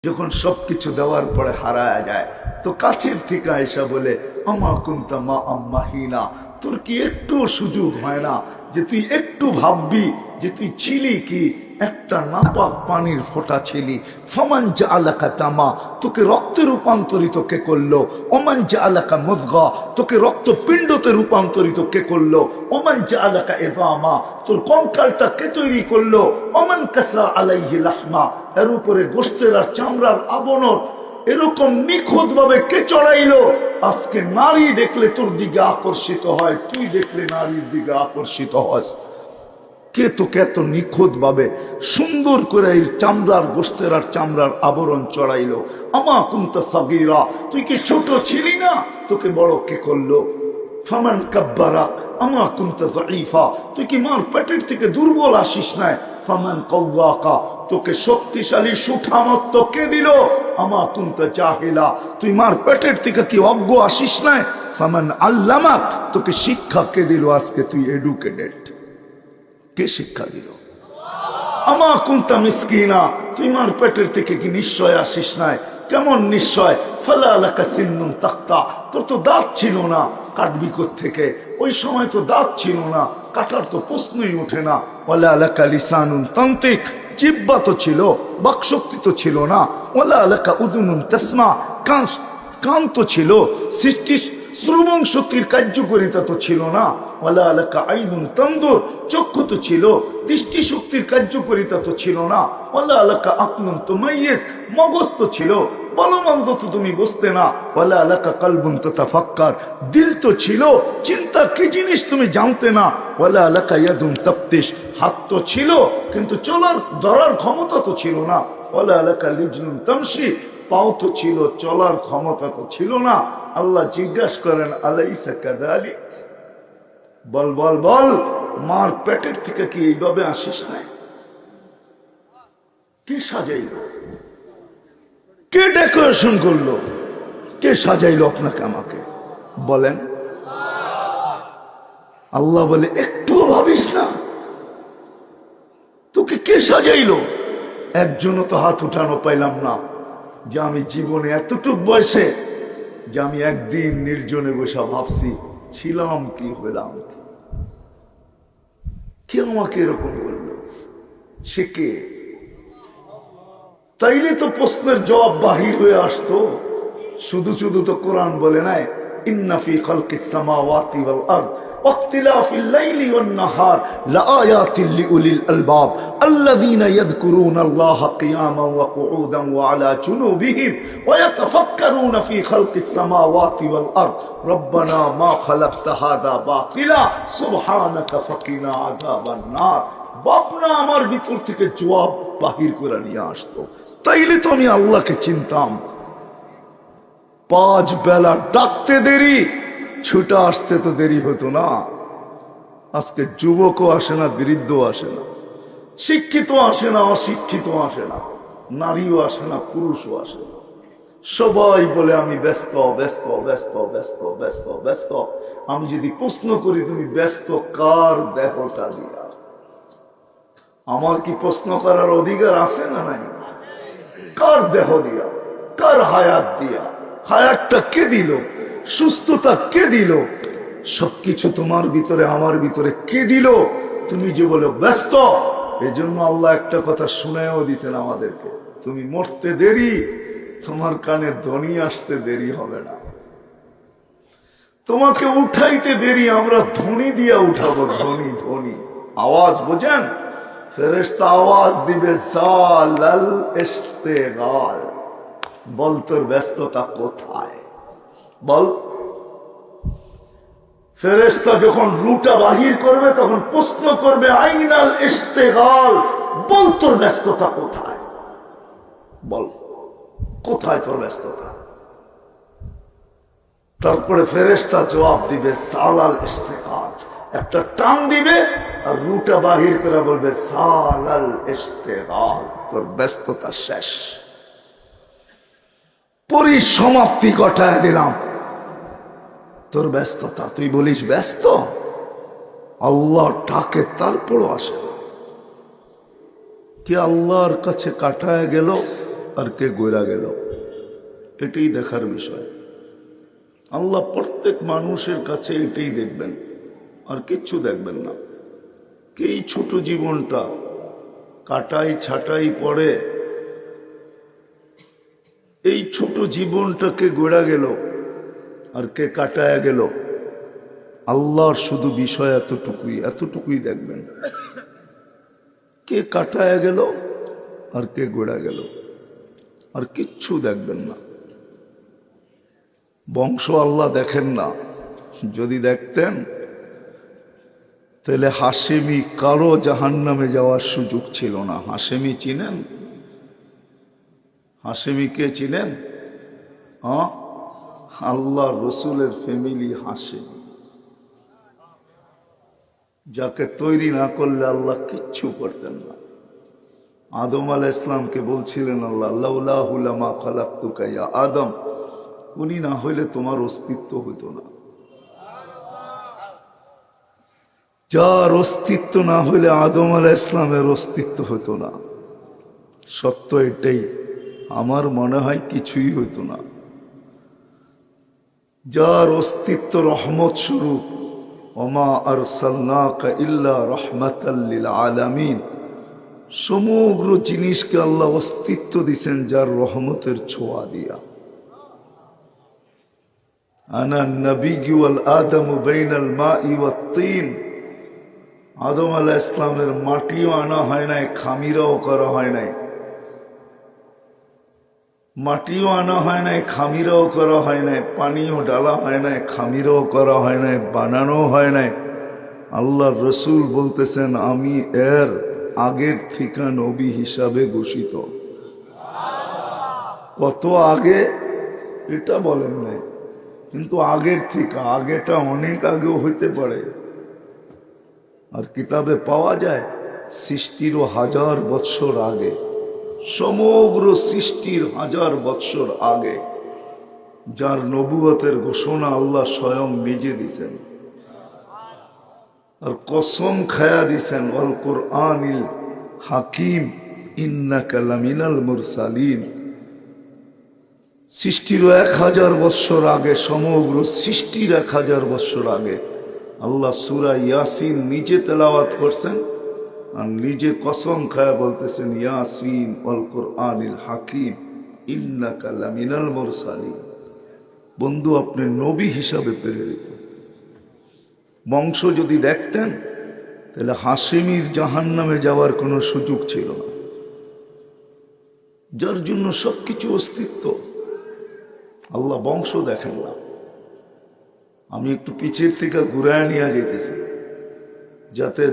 যখন সবকিছু দেওয়ার পরে হারায়া যায় তো কাছের থেকে আয়সা বলে আমা কুনতা মা আম্মাহিনা, তোর কি একটু সুযোগ হয় না যে তুই একটু ভাববি যে তুই ছিলি কি একটা নাপাক পানির ফোঁটা ছিলি। ফামান জাআলাকা তামা, তোকে রক্তে রূপান্তরিত কে করলো। ওমান জাআলাকা মুদগা, তোকে রক্তপিণ্ডতে রূপান্তরিত কে করলো। ওমান জাআলাকা ইযামা, তোর কঙ্কালটা কে তৈরি করলো। ওমান কাসা আলাইহি লাহমা, এর উপরে গোশতের আর চামড়ার আবরণ এরকম নিখুঁত ভাবে কে চড়াইলো। আজকে নারী দেখলে তোর দিকে আকর্ষিত হয়, তুই দেখলে নারীর দিকে আকর্ষিত হস। কে তোকে এত নিখুঁত ভাবে সুন্দর করে এই চামড়ার গোশতের আর চামড়ার আবরণ চড়াইলো। আমা কুনতা সাগীরা, তুই কি ছোট ছিলি না, তোকে বড় কে করলো। ফামান কাব্বারা, আমা কুনতা যায়ীফা, তুই কি মার পেটের থেকে দুর্বল আসিস নাই। ফামান কাওয়াকা, তোকে শক্তিশালী সুঠামত্ব কে দিল। আমা কুনতা জাহিলা, তুই মার পেটের থেকে কি অজ্ঞ আসিস নাই। ফামান আল্লামাক, তোকে শিক্ষা কে দিল, আজকে তুই এডুকেটেড। কে শিক্ষা দিল। আমা কুনতা মিসকিনা, তুই মার পেটের থেকে কি নিশ্চয় আসিস নাই। কেমন নিশ্চয়। ফালা লাকা সিন্নুন তাক্তা, তোর তো দাঁত ছিল না, কাটবি থেকে। ওই সময় তো দাঁত ছিল না, কাটার তো প্রশ্নই ওঠে না। ওয়ালা লাকা লিসানুন তানতিক, জিহ্বা তো ছিল, বাকশক্তি তো ছিল না। ওয়ালা লাকা উদুনুন তাসমা, কান তো ছিল, সৃষ্টি শ্রবণ শক্তির কার্যকারিতা তো ছিল না। ওয়ালা লাকা আইনুন তানদুর, চক্ষু তো ছিল, দৃষ্টি শক্তির কার্যকারিতা তো ছিল না। ওয়ালা লাকা আকলুন তুমাইয়িজ, মগজ তো ছিল, বলমন্দ তো তুমি বুঝতে না। ওয়ালা লাকা কলবুন তাতাফাক্কার, দিল তো ছিল, চিন্তা কি জিনিস তুমি জানতে না। ওয়ালা লাকা ইয়াদুন তাফতিশ, হাত তো ছিল কিন্তু চলার ধরার ক্ষমতা তো ছিল না। ওয়ালা লাকা লিজনুন তামশি, পাও তো ছিল, চলার ক্ষমতা তো ছিল না। আল্লাহ জিজ্ঞাসা করেন আলাইসা কাযালিক, বল বল বল, মার পেটের থেকে কি এইভাবে আসিস নাই। কে সাজাইলো, কে ডেকোরেশন করলো, কে সাজাইলো আপনাকে আমাকে বলেন। আল্লাহ বলে একটুও ভাবিস না, তোকে কে সাজাইলো। একজনও তো হাত উঠানো পাইলাম না যে আমি জীবনে এতটুক বয়সে যে আমি একদিন নির্জনে বসে ভাবছি ছিলাম কি হলাম কি। কে আমাকে এরকম বললো, সে কে। তাইলে তো প্রশ্নের জবাব বাহির হয়ে আসতো। শুধু শুধু তো কোরআন বলে নাই ইন্না ফি খালকিস সামাওয়াতি ওয়াল আরদ ওয়াখতিলাফিল লাইলি ওয়ান নাহার লাআয়াতিল লিউলিল আলবাব আল্লাযীনা ইয়াযকুরুনাল্লাহা কিয়ামান ওয়া কুউদান ওয়া আলা জুনুবিহিম ওয়া ইয়াতাফাক্কারুনা ফি খালকিস সামাওয়াতি ওয়াল আরদ রব্বানা মা খালাকতা হাযা বাতিলা সুবহানাকা ফাকিনা আযাবান নার। বাপনা আমার ভিতর থেকে জবাব বাহির করে নিয়ে আসতো। তাইলে তো আমি আল্লাহকে চিনতাম। 5 বেলা ডাকতে দেরি, ছুটে আসতে তো দেরি হতো না। আজকে যুবকও আসে না, বৃদ্ধও আসে না, শিক্ষিত আসে না, অশিক্ষিত আসে না, নারীও আসে না, পুরুষও আসে না। সবাই বলে আমি ব্যস্ত ব্যস্ত ব্যস্ত ব্যস্ত ব্যস্ত ব্যস্ত। আমি যদি প্রশ্ন করি তুমি ব্যস্ত কার দেহটা দিয়া, আমার কি প্রশ্ন করার অধিকার আছে না নাই। কার দেহ দিয়া, কার হায়াত দিয়া, হায়াতটা কে দিল, সুস্থতা কে দিল, সবকিছু তোমার ভিতরে আমার ভিতরে কে দিল। তুমি যে বলে ব্যস্ত, এই জন্য আল্লাহ একটা কথা শুনেও দিছেন আমাদেরকে, তুমি মরতে দেরি, তোমার কানে ধ্বনি আসতে দেরি হবে না। তোমাকে উঠাইতে দেরি, আমরা ধ্বনি দিয়া উঠাবো, ধ্বনি ধ্বনি আওয়াজ। বোঝেন, ফেরেশতা আওয়াজ দিবে সালাল ইশতিগাল। বল তোর ব্যস্ততা কোথায়, বল। ফেরেশতা যখন রুটা বাহির করবে তখন প্রশ্ন করবে আইনাল ইশতিগাল, বল তোর ব্যস্ততা কোথায়, বল কোথায় তোর ব্যস্ততা। তারপরে ফেরেশতা জবাব দিবে সালাল ইশতিগাল, একটা টান দিবে আর রুটা বাহির করে বলবে সালাল ইশতিগাল, তোর ব্যস্ততা শেষ, পরিসমাপ্তি ঘটায় দিলাম তোর ব্যস্ততা। তুই বলিস ব্যস্ত, আল্লাহ ডাকে তারপরও আসে। কি আল্লাহর কাছে কাটায় গেল আর কে গইরা গেল, এটাই দেখার বিষয়। আল্লাহ প্রত্যেক মানুষের কাছে এটাই দেখবেন, আর কিচ্ছু দেখবেন না। কে এই ছোট জীবনটা কাটাই ছাটাই পড়ে, এই ছোট জীবনটাকে গড়া গেল আর কে কাটায়া গেল, আল্লাহর শুধু বিষয় এতটুকুই দেখবেন। কে কাটায়া গেল আর কে গড়া গেল, আর কিচ্ছু দেখবেন না। বংশ আল্লাহ দেখেন না। যদি দেখতেন তাহলে হাশেমি কারো জাহান্নামে যাওয়ার সুযোগ ছিল না। হাশেমি চিনেন? হাশেমি কে চিনেন? আল্লাহ রসুলের ফ্যামিলি হাশেমি, যাকে তৈরি না করলে আল্লাহ কিচ্ছু করতেন না। আদম আলাইহিস সালামকে বলছিলেন আল্লাহ, লাউলাহু লামা খালাকতুকা ইয়া আদম, উনি না হইলে তোমার অস্তিত্ব হইতো না। যার অস্তিত্ব না হইলে আদম আলাইহিস সালামের অস্তিত্ব হইতো না। সত্য এটাই। আমার মনে হয় কিছুই হইতো না। যার অস্তিত্ব রহমত স্বরূপ, ওমা আরসালনাকা ইল্লা রাহমাতাল লিল আলামিন, সমগ্র জিনিসকে আল্লাহ অস্তিত্ব দিছেন যার রহমতের ছোঁয়া দিয়া। আনা নবিয়্যু ওয়াল আদমু বাইনাল মাই ওয়াত তিন, আদম আলাইহিস সালামের মাটিও আনা হয় নাই, খামিরাও করা হয় নাই। মাটিও আনা হয় নাই, খামিরাও করা হয় নাই, পানিও ডালা হয় নাই, খামিরাও করা হয় নাই, বানানো হয় নাই। আল্লাহর রসুল বলতেছেন আমি এর আগের থেকে নবী হিসাবে ঘোষিত। কত আগে এটা বলেন নাই, কিন্তু আগের থেকে। আগেটা অনেক আগেও হইতে পারে। আর কিতাবে পাওয়া যায় সৃষ্টিরও 1000 বৎসর আগে, সমগ্র সৃষ্টির 1000 বৎসর আগে যার নবুয়তের ঘোষণা আল্লাহ স্বয়ং নিজে দিছেন। আর কসম খায়া দিছেন, আল কুরআনিল হাকিম ইন্নাকা লামিনাল মুরসালিন। সৃষ্টিরও 1000 বৎসর আগে, সমগ্র সৃষ্টির 1000 বৎসর আগে আল্লাহ সূরা ইয়াসিন নিজে তেলাওয়াত করছেন, আর নিজে কসম খায়া বলতেছেন ইয়াসিন ওয়াল কুরআনিল হাকিম ইন্নাকা লামিনাল মুরসালিন। বন্ধু, আপনি নবী হিসাবে প্রেরিত। বংশ যদি দেখতেন তাহলে হাশেমির জাহান্নামে যাওয়ার কোনো সুযোগ ছিল না, যার জন্য সবকিছু অস্তিত্ব। আল্লাহ বংশ দেখেন না। আমি একটু পিছের থেকে ঘুরায় নিয়ে যেতেছি, যাতে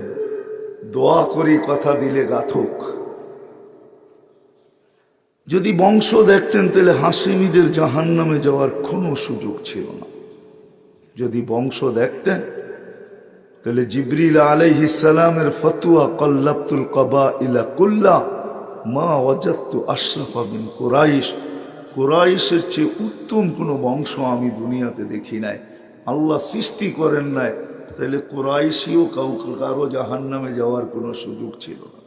দোয়া করি কথা দিলে গাথুক। যদি বংশ দেখতেন তাহলে হাশেমিদের জাহান্নামে যাওয়ার কোনো সুযোগ ছিল না। যদি বংশ দেখতেন তাহলে জিবরিল আলাইহিস সালামের ফতোয়া কল্লাবতুল কবাইলা কুল্লা মা ওয়াজাদতু আশরাফা মিন কুরাইশ, কুরাইশের চেয়ে উত্তম কোনো বংশ আমি দুনিয়াতে দেখি নাই। আল্লাহ সৃষ্টি করেন নাই, তাহলে কুরাইশিও কারো জাহান্নামে যাওয়ার কোনো সুযোগ ছিল না।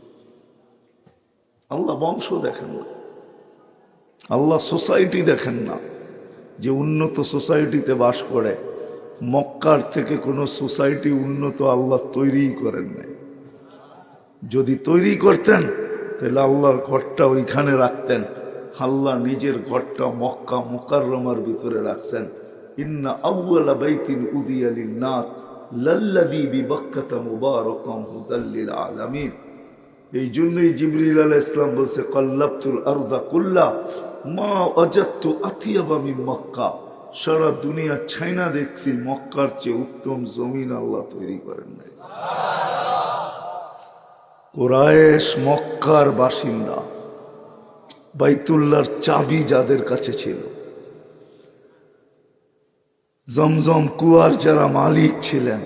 আল্লাহ বংশ দেখেন না, আল্লাহ সোসাইটি দেখেন না। যে উন্নত সোসাইটিতে বাস করে, মক্কার থেকে কোনো সোসাইটি উন্নত আল্লাহ তৈরি করেন নাই। যদি তৈরি করতেন তাহলে আল্লাহর ঘরটা ওইখানে রাখতেন। আল্লাহ নিজের ঘরটা মক্কা মুকাররমার ভিতরে রাখছেন। ইন্না আউওয়ালা বাইতিন উদিয়া লিন-নাস লাল্লাযী বিবাক্কাতা মুবারাকান হুদাল লিল আলামিন। এই জন্যই জিবরিল আলাইহিস সালাম বলছে কল্লাবতুল আরদা কুল্লা মা ওয়াজাদতু আতিয়াবা মিন মক্কা। সারা দুনিয়া ছাইনা দেখছি, মক্কার চেয়ে উত্তম জমিন আল্লাহ তৈরি করেন নাই। কুরাইশ মক্কার বাসিন্দা, বাইতুল্লাহর চাবি যাদের কাছে ছিল, জমজম কুয়ার যারা মালিক ছিলেন,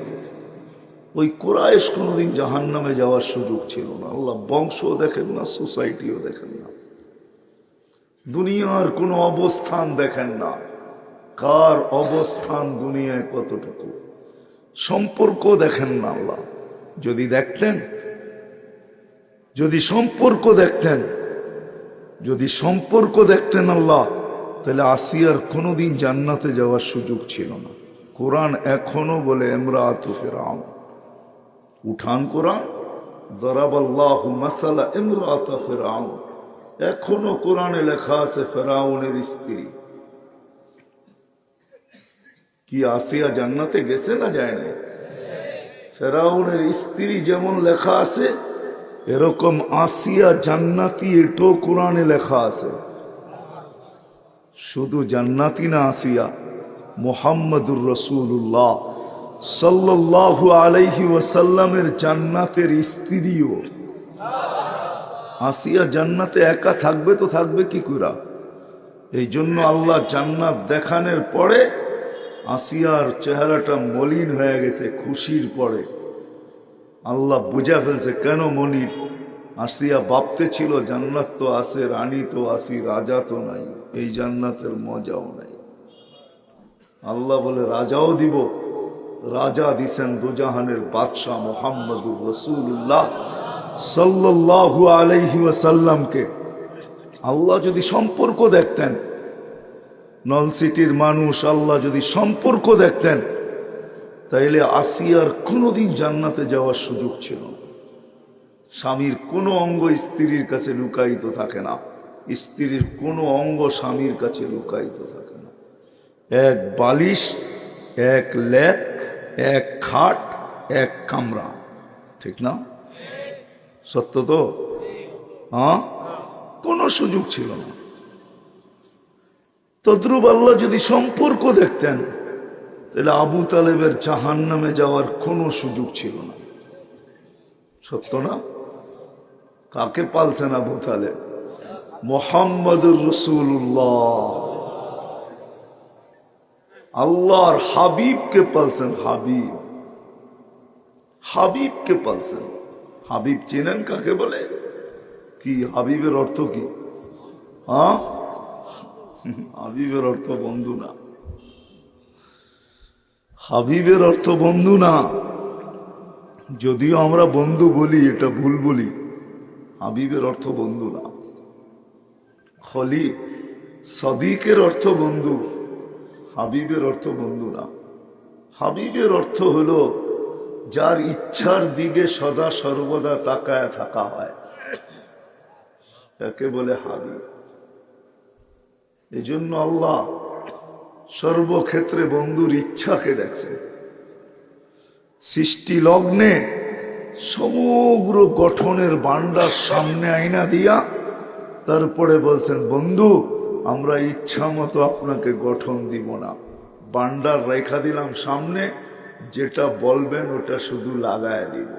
ওই কুরাইশ কোনোদিন জাহান্নামে যাওয়ার সুযোগ ছিল না। আল্লাহ বংশ দেখেন না, সোসাইটিও দেখেন না, দুনিয়ার কোনো অবস্থান দেখেন না। কার অবস্থান দুনিয়ায় কতটুকু, সম্পর্ক দেখেন না আল্লাহ। যদি দেখতেন, যদি সম্পর্ক দেখতেন যদি সম্পর্ক দেখতেন আল্লাহ, তাহলে আসিয়ার কোনোদিন জান্নাতে যাওয়ার সুযোগ ছিল না। কোরআন এখনো বলে ইমরাতু ফিরআউন, উঠান কোরআন, যারাবাল্লাহু মাসালা ইমরাতু ফিরআউন, এখনো কোরআনে লেখা আছে ফিরআউনের স্ত্রী। কি আসিয়া জান্নাতে গেছে না যায় না? ফিরআউনের স্ত্রী যেমন লেখা আছে, এরকম আসিয়া জান্নাতি, এটাও কোরআনে লেখা আছে। শুধু জান্নাতি না আসিয়া, মুহাম্মদুর রাসূলুল্লাহ সাল্লাল্লাহু আলাইহি ওয়াসাল্লামের জান্নাতের স্ত্রীও। আসিয়া জান্নাতে একা থাকবে তো থাকবে কি করে? এই জন্য আল্লাহ জান্নাত দেখানোর পরে আসিয়ার চেহারাটা মলিন হয়ে গেছে। খুশির পরে আল্লাহ বুঝা ফেলছে কেন মনির। আসিয়া ভাবতে ছিল জান্নাত তো আছে, রানী তো আসি, রাজা তো নাই, এই জান্নাতের মজাও নাই। আল্লাহ বলে রাজাও দিব। রাজা দিছেন দুজাহানের বাদশাহ মুহাম্মদুর রাসূলুল্লাহ সাল্লাল্লাহু আলাইহি ওয়াসাল্লামকে। আল্লাহ যদি সম্পর্ক দেখতেন, নলসিটির মানুষ আল্লাহ যদি সম্পর্ক দেখতেন, তাইলে আসিয়ার কোনোদিন জান্নাতে যাওয়ার সুযোগ ছিল না। স্বামীর কোনো অঙ্গ স্ত্রীর কাছে লুকায়িত থাকে না, স্ত্রীর কোনো অঙ্গ স্বামীর কাছে লুকায়িত থাকে না। এক বালিশ, এক লেপ, এক খাট, এক কামরা, ঠিক না? সত্য তো? হ্যাঁ, কোনো সুযোগ ছিল না। তদ্রুপ আল্লাহ যদি সম্পর্ক দেখতেন, তাহলে আবু তালেবের জাহান্নামে যাওয়ার কোনো সুযোগ ছিল না। সত্য না? কাকে পালছেন আবু তালেব? মুহাম্মদুর রাসূলুল্লাহ, আল্লাহর হাবিবকে পালছেন। হাবিব, হাবিবকে পালছেন। হাবিব চেনেন কাকে বলে? কি হাবিবের অর্থ কি? হ্যাঁ, হাবিবের অর্থ বন্ধু না। হাবিবের অর্থ বন্ধু না। যদিও আমরা বন্ধু বলি, এটা ভুল বলি। হাবিবের অর্থ বন্ধু না। খলি, সাদিকের অর্থ বন্ধু, হাবিবের অর্থ বন্ধু না। হাবিবের অর্থ হলো যার ইচ্ছার দিকে সদা সর্বদা তাকায় থাকা হয়, তাকে বলে হাবিব। এজন্য আল্লাহ সর্বক্ষেত্রে বন্ধুর ইচ্ছাকে দেখছেন। সৃষ্টি লগ্নে সমগ্র গঠনের ভান্ডার সামনে আইনা দিয়া তারপরে বলছেন, বন্ধু আমরা ইচ্ছা মতো আপনাকে গঠন দিব না, ভান্ডার রেখা দিলাম সামনে, যেটা বলবেন ওটা শুধু লাগায় দিব।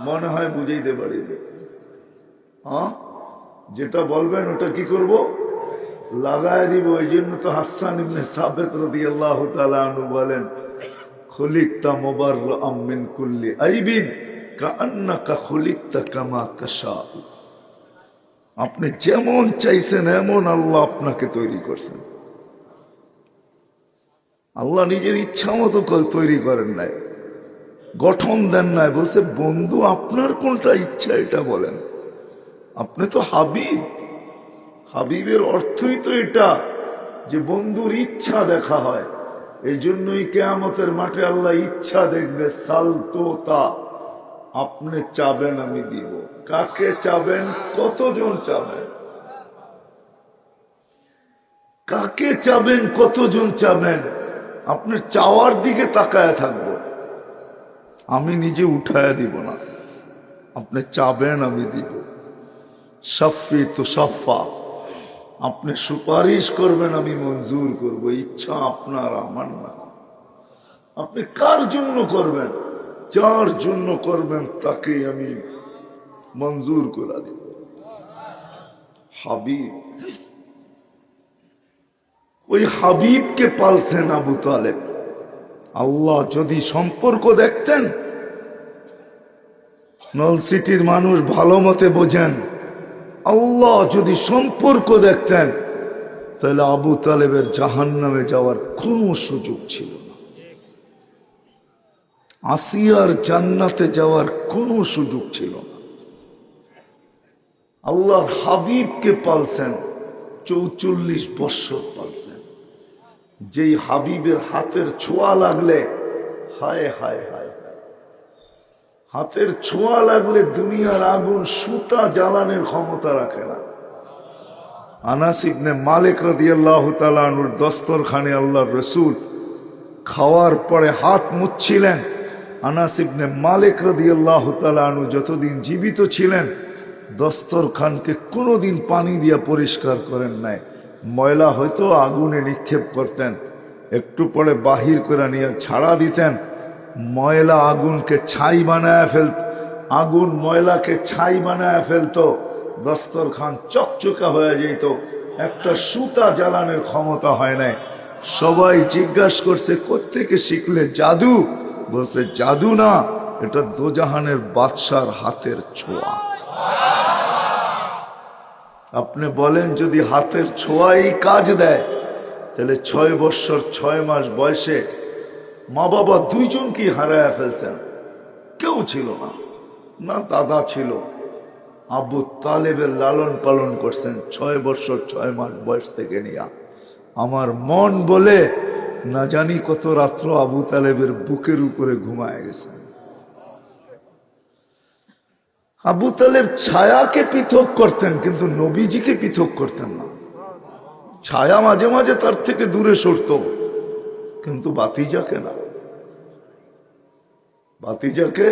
মনে হয় বুঝাইতে পারিনি? হ্যাঁ, যেটা বলবেন ওটা কি করব? লাগায় দিব। এই জন্য তো হাসান ইবনে সাবিত রাদিয়াল্লাহু তাআলা আনহু বলেন, খুলিকতা মুবাররাআম মিন কুল্লি আইবিন কাআন্নাকা খুলিকতা কামা তাশাউ। আপনি যেমন চাইছেন এমন আল্লাহ আপনাকে তৈরি করছেন। আল্লাহ নিজের ইচ্ছা মতো তৈরি করেন নাই, গঠন দেন নাই। বলছে বন্ধু আপনার কোনটা ইচ্ছা এটা বলেন। আপনি তো হাবিব। হাবিবের অর্থই তো এটা যে বন্ধুর ইচ্ছা দেখা হয়। এই জন্যই কিয়ামতের মাঠে আল্লাহ ইচ্ছা দেখবে। সালতোতা, আপনি চাবেন আমি দিব। কাকে চাবেন? কতজন চাবেন? কাকে চাবেন? কতজন চাবেন? আপনার চাওয়ার দিকে তাকায় থাকবো, আমি নিজে উঠায় দিব না। আপনি চাবেন আমি দিব। সাফি তো সাফা, আপনি সুপারিশ করবেন আমি মঞ্জুর করব। ইচ্ছা আপনার, আমার না। আপনি কার জন্য করবেন? যার জন্য করবেন তাকে আমি মঞ্জুর করে দিব। হাবিব, ওই হাবিবকে পালছেন আবু তালেব। আল্লাহ যদি সম্পর্ক দেখতেন, নলসিটির মানুষ ভালো মতে বোঝেন, আল্লাহ যদি সম্পর্ক দেখতেন, তাহলে আবু তালেবের জাহান্নামে যাওয়ার কোনো সুযোগ ছিল না। আসিয়ার জান্নাতে যাওয়ার কোনো সুযোগ ছিল না। আল্লাহর হাবিবকে পালছেন ৪৪ বৎসর পালছেন। যেই হাবিবের হাতের ছোঁয়া লাগলে, হায় হায় হায়, হাতের ছোঁয়া লাগলে দুনিয়ার আগুন সুতা জ্বালানোর ক্ষমতা রাখে না। আনাস ইবনে মালিক রাদিয়াল্লাহু তাআলা আনহুর দস্তরখানে আল্লাহর রাসূল খাওয়ার পরে হাত মুছছিলেন। আনাস ইবনে মালিক রাদিয়াল্লাহু তাআলা আনহু যতদিন জীবিত ছিলেন দস্তরখানকে কোনোদিন পানি দিয়া পরিষ্কার করেন নাই। ময়লা হয়তো আগুনে নিক্ষেপ করতেন, একটু পরে বাহির করে নিয়ে ছাড়া দিতেন। ময়লা আগুনকে ছাই বানায় ফেলত, আগুন ময়লাকে ছাই বানায় ফেলতো, দস্তরখান চকচকা হয়ে যেত, একটা সুতা জ্বালানোর ক্ষমতা হয় নাই। সবাই জিজ্ঞাসা করছে কোত্থেকে শিখলে? জাদু। বলছে জাদু না, এটা দোজাহানের বাদশার হাতের ছোঁয়া। আপনি বলেন যদি হাতের ছোঁয়াই কাজ দেয়, তাহলে 6 বৎসর 6 মাস বয়সে মা বাবা দুইজনকে হারায় ফেলছেন। কেউ ছিল না, না দাদা ছিল। আবু তালেবের লালন পালন করছেন 6 বৎসর 6 মাস বয়স থেকে নিয়ে। আমার মন বলে না জানি কত রাত্র আবু তালেবের বুকের উপরে ঘুমায় গেছেন। আবু তালেব ছায়াকে পৃথক করতেন, কিন্তু নবীজিকে পৃথক করতেন না। ছায়া মাঝে মাঝে তার থেকে দূরে সরত, কিন্তু বাতিজাকে না। বাতিজাকে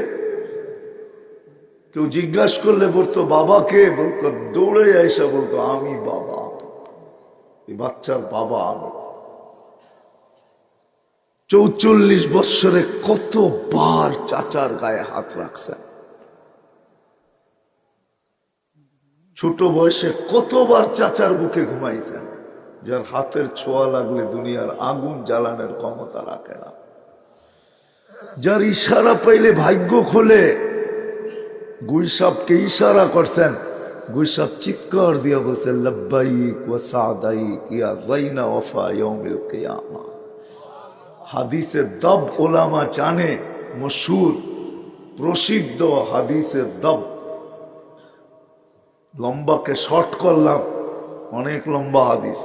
কেউ জিজ্ঞাসা করলে বলতো বাবাকে, বলতো দৌড়ে আইসা বলতো আমি বাবা, এই বাচ্চার বাবা আমি। ৪৪ বৎসরে কতবার চাচার গায়ে হাত রাখছেন, ছোট বয়সে কতবার চাচার বুকে ঘুমাইছেন, যার হাতের ছোঁয়া লাগলে দুনিয়ার আগুন জ্বালানোর ক্ষমতা রাখে না, যার ইশারা পাইলে ভাগ্য খোলে। গুইসাবকে ইশারা করছেন, গুইসাব চিৎকার দিয়া বলছে লব্বাইক ওয়া সাদাইক ইয়া যাইনা ওয়াফা ইয়াউমিল কিয়ামা। হাদিসে দব ওলামা জানে, মশহুর প্রসিদ্ধ হাদিসে দব। লম্বাকে শর্ট করলাম, অনেক লম্বা হাদিস,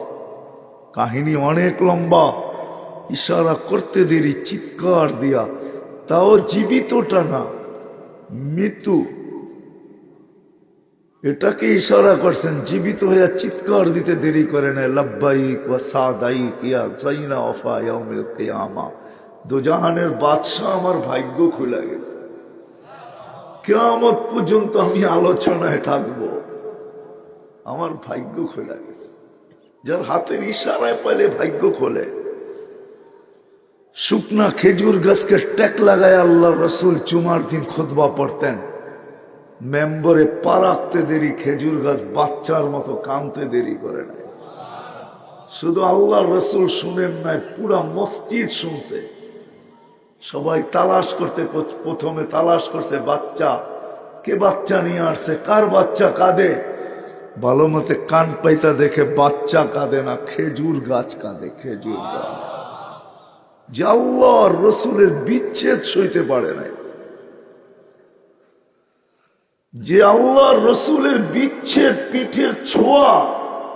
কাহিনী অনেক লম্বা। ইশারা করতে দেরি, চিৎকার দিয়া, তাও জীবিতটা না, মৃত্যু। এটাকে ইশারা করছেন, জীবিত হইয়া চিৎকার দিতে দেরি করে না। লব্বাইক ওয়া সাদাইক ইয়া যাইনা ওয়াফা ইয়াউমিল কিয়ামা। দোজাহানের বাদশা আমার ভাগ্য খুলে গেছে, কিয়ামত পর্যন্ত আমি আলোচনায় থাকবো, আমার ভাগ্য খোলা গেছে। যার হাতের ইশারায় পাইলে ভাগ্য খোলে। শুকনা খেজুর গাছকে টেক লাগায় আল্লাহ রসুল চুমার দিন খুতবা পড়তেন। মেম্বরে পা রাখতে দেরি, খেজুর গাছ বাচ্চার মতো কানতে দেরি করে নাই। শুধু আল্লাহ রসুল শুনেন নাই, পুরা মসজিদ শুনছে। সবাই তালাশ করতে, প্রথমে তালাশ করছে বাচ্চা, কে বাচ্চা নিয়ে আসছে, কার বাচ্চা কাঁদে। ভালো মতে কান পাইতা দেখে বাচ্চা কাঁদে না, খেজুর গাছ কাঁদে, খেজুর গাছ। যে আল্লাহর রসুলের বিচ্ছেদ সইতে পারে নাই, যে আল্লাহর রসুলের বিচ্ছেদ, পিঠের ছোঁয়া,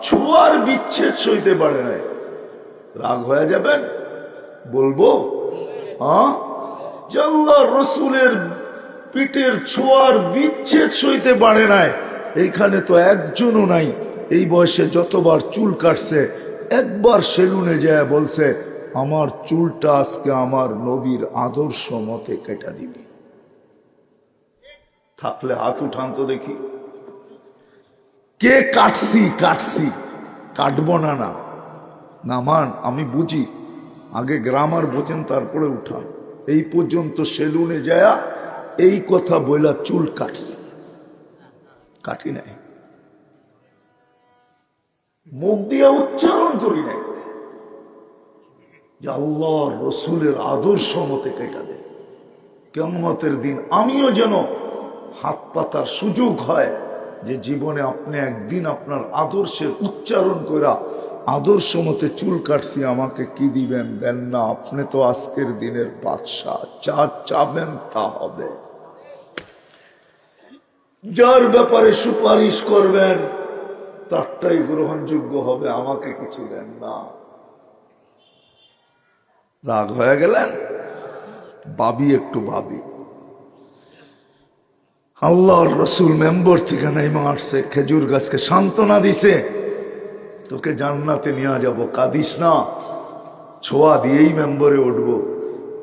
ছোঁয়ার বিচ্ছেদ সইতে পারে নাই। রাগ হয়ে যাবেন বলবো, হ্যাঁ, যে আল্লাহর রসুলের পিঠের ছোঁয়ার বিচ্ছেদ সইতে পারে নাই। এইখানে তো একজনও নাই এই বয়সে যতবার চুল কাটছে, একবার সেলুনে যায় বলছে আমার চুলটা আজকে আমার নবীর আদর্শ মতে কেটে দিবি। থাকলে হাত উঠান তো দেখি, কে কাটছি কাটছি, কাটবো না না না মান, আমি বুঝি, আগে গ্রামার বোঝেন তারপরে উঠান। এই পর্যন্ত সেলুনে যায় এই কথা বইলা চুল কাটছি, কাটি নাই, মুখ দিয়া উচ্চারণ করি নাই যে আল্লাহর রসুলের আদর্শ মতে কেটে দেয়। কিয়ামতের দিন আমিও যেন হাত পাতার সুযোগ হয়, যে জীবনে আপনি একদিন আপনার আদর্শের উচ্চারণ করা আদর্শ মতে চুল কাটছি, আমাকে কি দিবেন? দেন না, আপনি তো আজকের দিনের বাদশাহ, যা চাবেন তা হবে। যার ব্যাপারে সুপারিশ করবেন তারটাই গ্রহণযোগ্য হবে, আমাকে কিছু দেন না। রাগ হয়ে গেলেন? একটু ভাবি। আল্লাহর রসুল মেম্বর থেকে নেমে আসছে, খেজুর গাছকে সান্ত্বনা দিছে, তোকে জান্নাতে নিয়ে যাব, কাঁদিস না, ছোঁয়া দিয়েই মেম্বরে উঠবো।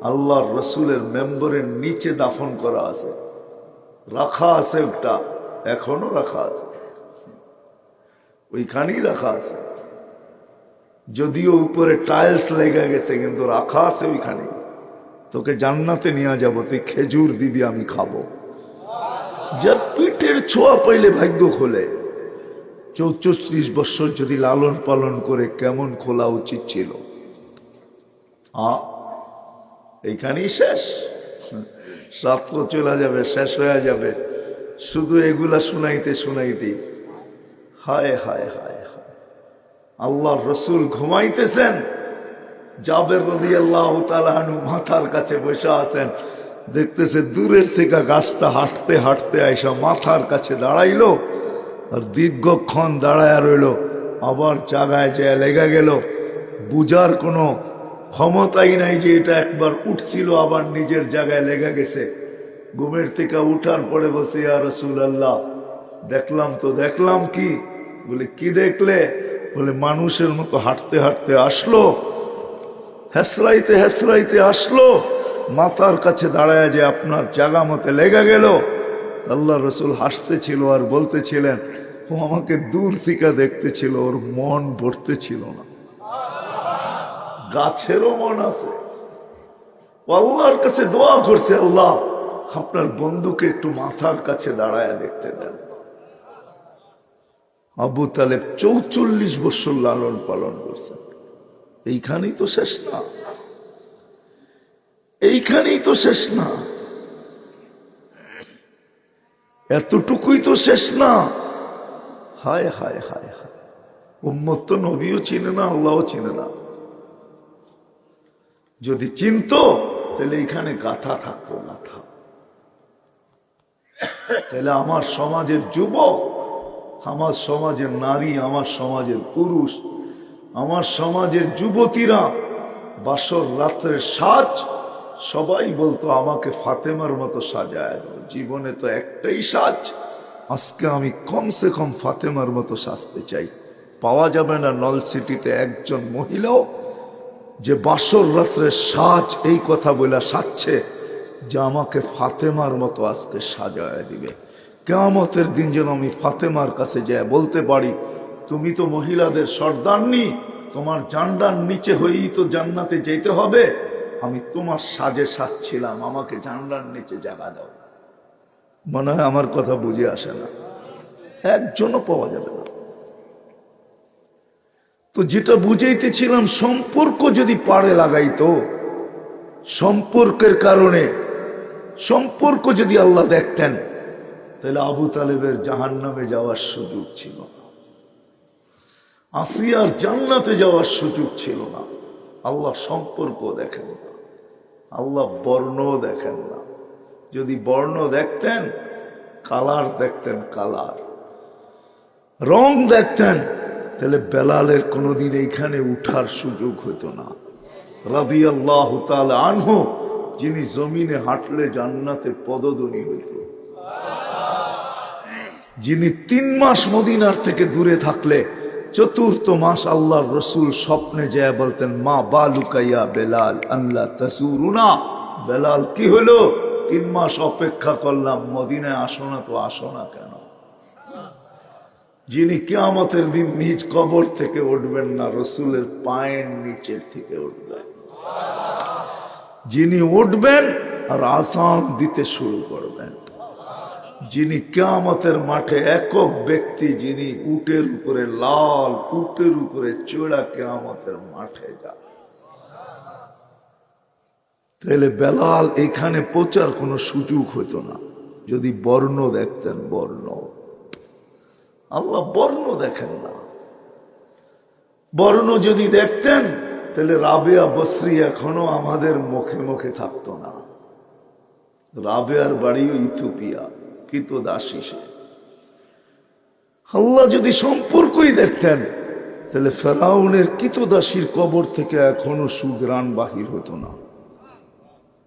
আল্লাহর রসুলের মেম্বরের নিচে দাফন করা আছে, রাখা আছে, ওটা এখনো রাখা আছে, ওইখানেই রাখা আছে, যদিও উপরে টাইলস লেগে গেছে কিন্তু রাখা আছে ওইখানে। তোকে জান্নাতে নিয়ে যাব, তুই খেজুর দিবি, আমি খাবো। যার পিঠের ছোঁয়া পাইলে ভাগ্য খোলে। 34 বছর যদি লালন পালন করে কেমন খোলা উচিত ছিল? এইখানেই শেষ, রাত্র চলে যাবে, শেষ হয়ে যাবে, শুধু এগুলা শুনাইতে শুনাইতে। হায় হায় হায় হায়, আল্লাহর রসুল ঘুমাইতেছেন, জাবের রাদিয়াল্লাহু তাআলা আনহু মাথার কাছে বসে আছেন, দেখতেছে দূরের থেকে গাছটা হাঁটতে হাঁটতে আইসা মাথার কাছে দাঁড়াইলো, আর দীর্ঘক্ষণ দাঁড়ায় রইল, আবার জায়গায় যায় লেগে গেল। বুঝার কোনো ক্ষমতাই নাই যে এটা একবার উঠছিল আবার নিজের জায়গায় লেগে গেছে। ঘুমের থেকে উঠার পরে বসে, ইয়া রাসূলুল্লাহ, দেখলাম তো। দেখলাম কি? বলে, কি দেখলে? বলে, মানুষের মতো হাঁটতে হাঁটতে আসলো, হেসরাইতে হেসরাইতে আসলো, মাথার কাছে দাঁড়ায় যে আপনার জায়গা মতে লেগে গেল। আল্লাহ রসুল হাসতেছিল আর বলতেছিলেন, ও আমাকে দূর থেকে দেখতেছিল, ওর মন ভরতে ছিল না। গাছেরও মন আছে। আল্লাহর কাছে দোয়া করছে, আল্লাহ আপনার বন্ধুকে একটু মাথার কাছে দাঁড়ায় দেখতে দেন। আবু তালেব 44 বছর লালন পালন করছেন। এইখানেই তো শেষ না, এইখানেই তো শেষ না, এতটুকুই তো শেষ না। হায় হায় হায় হায়, উম্মত তো নবীও চিনে না, আল্লাহও চিনে না। যদি চিনতো তাহলে এইখানে গাথা থাকতো, গাথা। তাহলে আমার সমাজের যুবক, আমার সমাজের নারী, আমার সমাজের পুরুষ, আমার সমাজের যুবতীরা বাসর রাত্রের সাজ সবাই বলতো, আমাকে ফাতেমার মতো সাজায় দাও। জীবনে তো একটাই সাজ, আজকে আমি কমসে কম ফাতেমার মতো সাজতে চাই। পাওয়া যাবে না নল সিটিতে একজন মহিলাও যে বাসর রাত্রের সাজ এই কথা বলে সাজছে যে আমাকে ফাতেমার মতো আজকে সাজায় দিবে। কিয়ামতের দিন যেন আমি ফাতেমার কাছে যায় বলতে পারি, তুমি তো মহিলাদের সর্দারনি, তোমার জান্ডার নিচে হয়েই তো জান্নাতে যেতে হবে, আমি তোমার সাজে সাজছিলাম, আমাকে জান্ডার নিচে জায়গা দাও। মনে হয় আমার কথা বুঝে আসে না, একজনও পাওয়া যাবে না। তো যেটা বুঝাইতেছিলাম, সম্পর্ক যদি পাড়ে লাগাইতো, সম্পর্কের কারণে সম্পর্ক যদি আল্লাহ দেখতেন, তাহলে আবু তালেবের জাহান্নামে যাওয়ার সুযোগ ছিল না, আসিয়ার জান্নাতে যাওয়ার সুযোগ ছিল না। আল্লাহ সম্পর্ক দেখেন না, আল্লাহ বর্ণ দেখেন না। যদি বর্ণ দেখতেন, কালার দেখতেন, কালার রং দেখতেন, তাহলে বেলালের কোনোদিন এইখানে উঠার সুযোগ হতো না। রাদিয়াল্লাহু তাআলা আনহু, যিনি জমিনে হাঁটলে জান্নাতে পদধ্বনি হইত, যিনি 3 মাস মদিনার থেকে দূরে থাকলে 4th মাস আল্লাহর রসুল স্বপ্নে যায় বলতেন, মা বালুকাইয়া বেলাল আল্লাহ তাসুরুনা। বেলাল, কি হলো? 3 মাস অপেক্ষা করলাম, মদিনায় আসো না, তো আসো না কেন? যিনি কিয়ামতের দিন নিজ কবর থেকে উঠবেন না, রসুলের পায়ের নিচের থেকে উঠবেন, যিনি উঠবেন আর আযান দিতে শুরু করবেন, যিনি কিয়ামতের মাঠে একক ব্যক্তি, যিনি উটের উপরে, লাল উটের উপরে চড়া কিয়ামতের মাঠে যান। তাহলে বেলাল এখানে পৌঁছার কোনো সুযোগ হতো না যদি বর্ণ দেখতেন। বর্ণ, আল্লাহ বর্ণ দেখেন না। বর্ণ যদি দেখতেন, তাহলে রাবেয়া বসরি এখনো আমাদের মুখে মুখে থাকতো না। রাবেয়ার বাড়িও ইথিওপিয়া, কৃতদাসী সে। আল্লাহ যদি সম্পর্কই দেখতেন তাহলে ফেরাউনের কিতদাসীর কবর থেকে এখনো সুগ্রাণ বাহির হতো না।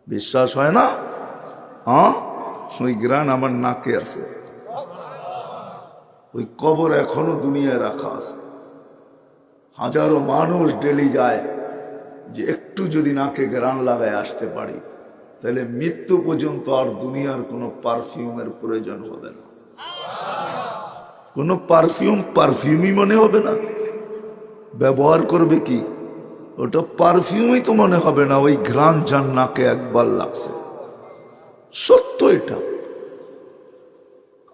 বিশ্বাস হয় না? ওই গ্রাণ আমার নাকে আছে, ওই কবর এখনো দুনিয়ায় রাখা আছে। হাজারো মানুষ ডেলি যায় যে একটু যদি নাকে গ্রাণ লাগায় আসতে পারি তাহলে মৃত্যু পর্যন্ত আর দুনিয়ার কোনো পারফিউমের প্রয়োজন হবে না। কোনো পারফিউমই মনে হবে না। ব্যবহার করবে কি? ওটা পারফিউমই তো মনে হবে না, ওই ঘ্রাণ যার নাকে একবার লাগছে। সত্য এটা।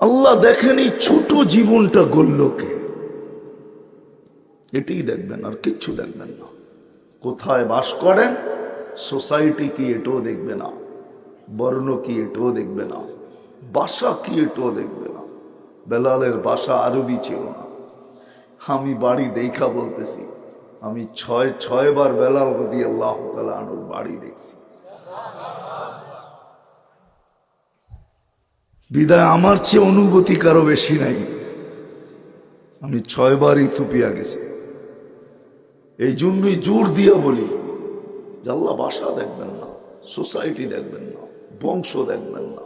আল্লাহ দেখেন এই ছোট জীবনটা গড়ল কে, এটাই দেখবেন, আর কিচ্ছু দেখবেন না। কোথায় বাস করেন, সোসাইটি কি এটাও দেখবে না, বর্ণ কি এটাও দেখবে না, ভাষা কি এটাও দেখবে না। বেলালের ভাষা আরবি ছিল না। আমি বাড়ি দেখা বলতেছি, আমি ছয় বার বেলাল রাদিয়াল্লাহু তাআলা আনহুর বাড়ি দেখছি। বিদায় আমার চেয়ে অনুভূতি কারো বেশি নাই। আমি 6 বার ইথিওপিয়া গেছি। এই জন্যই জোর দিয়ে বলি যে আল্লাহ ভাষা দেখবেন না, সোসাইটি দেখবেন না, বংশ দেখবেন না,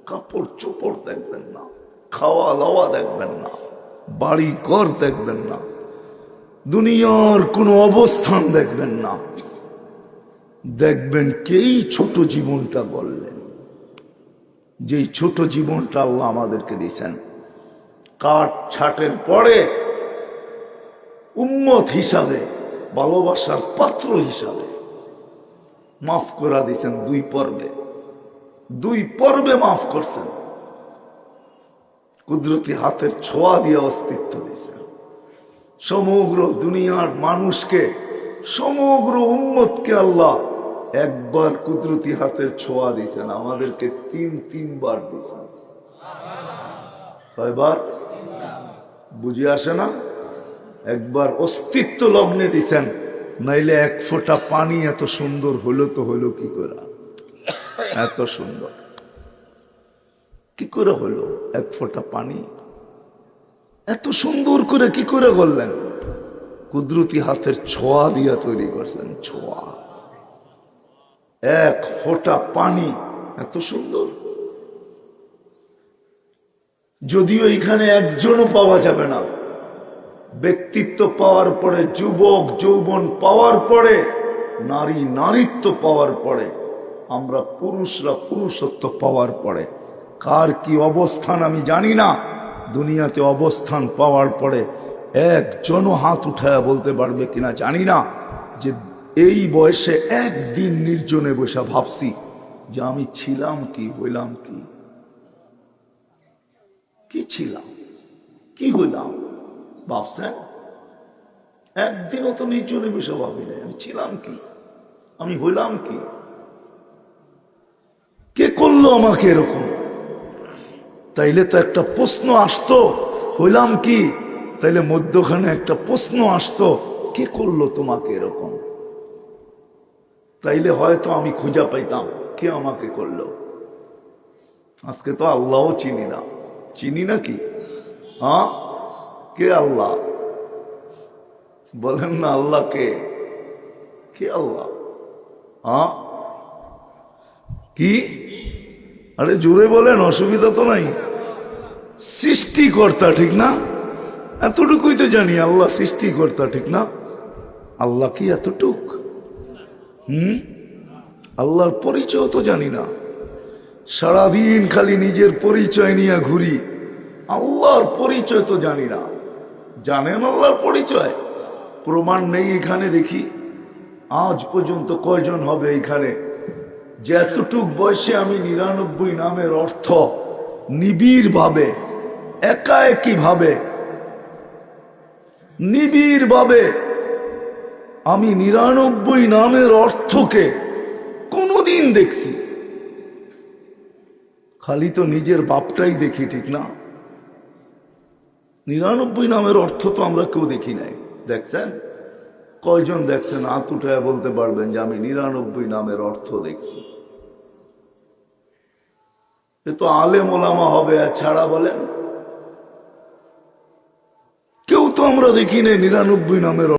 কাপড় চোপড় দেখবেন না, খাওয়া লাওয়া দেখবেন না, বাড়ি ঘর দেখবেন না, দুনিয়ার কোনো অবস্থান দেখবেন না। দেখবেন কেই ছোট জীবনটা গড়লেন, যেই ছোট জীবনটা আল্লাহ আমাদেরকে দিয়েছেন। কাঠ ছাটের পরে উম্মত হিসাবে, ভালোবাসার পাত্র হিসাবে মাফ করা দিয়েছেন 2 পর্বে। 2 পর্বে মাফ করছেন। কুদরতি হাতের ছোঁয়া দিয়ে অস্তিত্ব দিয়েছেন। সমগ্র দুনিয়ার মানুষকে, সমগ্র উম্মতকে আল্লাহ একবার কুদরতি হাতের ছোঁয়া দিয়েছেন। আমাদেরকে 3 বার দিয়েছেন। কয়বার? বুঝে আসে না? একবার অস্তিত্ব লগ্নে দিছেন, নাইলে 1 ফোঁটা পানি এত সুন্দর হলো তো হলো কি করে? এত সুন্দর কি করে হলো? 1 ফোঁটা পানি এত সুন্দর করে কি করে করলেন? কুদরতি হাতের ছোঁয়া দিয়া তৈরি করছেন। ছোঁয়া, 1 ফোঁটা পানি এত সুন্দর। যদিও এখানে একজনও পাওয়া যাবে না। ব্যক্তিত্ব পাওয়ার পরে, যুবক যৌবন পাওয়ার পরে, নারী নারীত্ব পাওয়ার পরে, আমরা পুরুষরা পুরুষত্ব পাওয়ার পরে, কার কি অবস্থান আমি জানি না। দুনিয়াতে অবস্থান পাওয়ার পরে একজনও হাত উঠায়া বলতে পারবে কিনা জানি না যে এই বয়সে একদিন নির্জনে বসে ভাবছি যে আমি ছিলাম কি, হইলাম কি, কি ছিলাম, কি হইলাম। ভাবছেন? একদিনও তো নির্জনে বসে ভাবি না আমি ছিলাম কি, আমি হইলাম কি, কে করলো আমাকে এরকম। তাইলে তো একটা প্রশ্ন আসতো, হইলাম কি, তাইলে মধ্যখানে একটা প্রশ্ন আসতো, কে করলো তোমাকে এরকম। তাইলে হয়তো আমি খুঁজা পাইতাম কে আমাকে করলো। আজকে তো আল্লাহও চিনি না। চিনি না কি? কে আল্লাহ? বলেন না আল্লাহ কে? কে আল্লাহ? কি? আরে জোরে বলেন, অসুবিধা তো নাই। সৃষ্টিকর্তা, ঠিক না? এতটুকুই তো জানি আল্লাহ সৃষ্টিকর্তা, ঠিক না? আল্লাহ কি এতটুক? আল্লাহর পরিচয় তো জানি না। সারাদিন খালি নিজের পরিচয় নিয়ে ঘুরি, আল্লাহর পরিচয় তো জানি না। জানেন আল্লাহর পরিচয়? প্রমাণ নেই এখানে। দেখি আজ পর্যন্ত কয়জন হবে এখানে যে এতটুক বয়সে আমি 99 নামের অর্থ নিবিড় ভাবে, একাএকি ভাবে, নিবিড় ভাবে আমি 99 নামের অর্থকে কোনদিন দেখছি? খালি তো নিজের বাপটাই দেখি, ঠিক না? 99 নামের অর্থ তো আমরা কেউ দেখি নাই। দেখছেন? কয়জন দেখছেন? হাত উঠায় বলতে পারবেন যে আমি 99 নামের অর্থ দেখছি? এ তো আলেম ওলামা হবে, ছাড়া বলেন তো আমরা দেখি না 99 নামের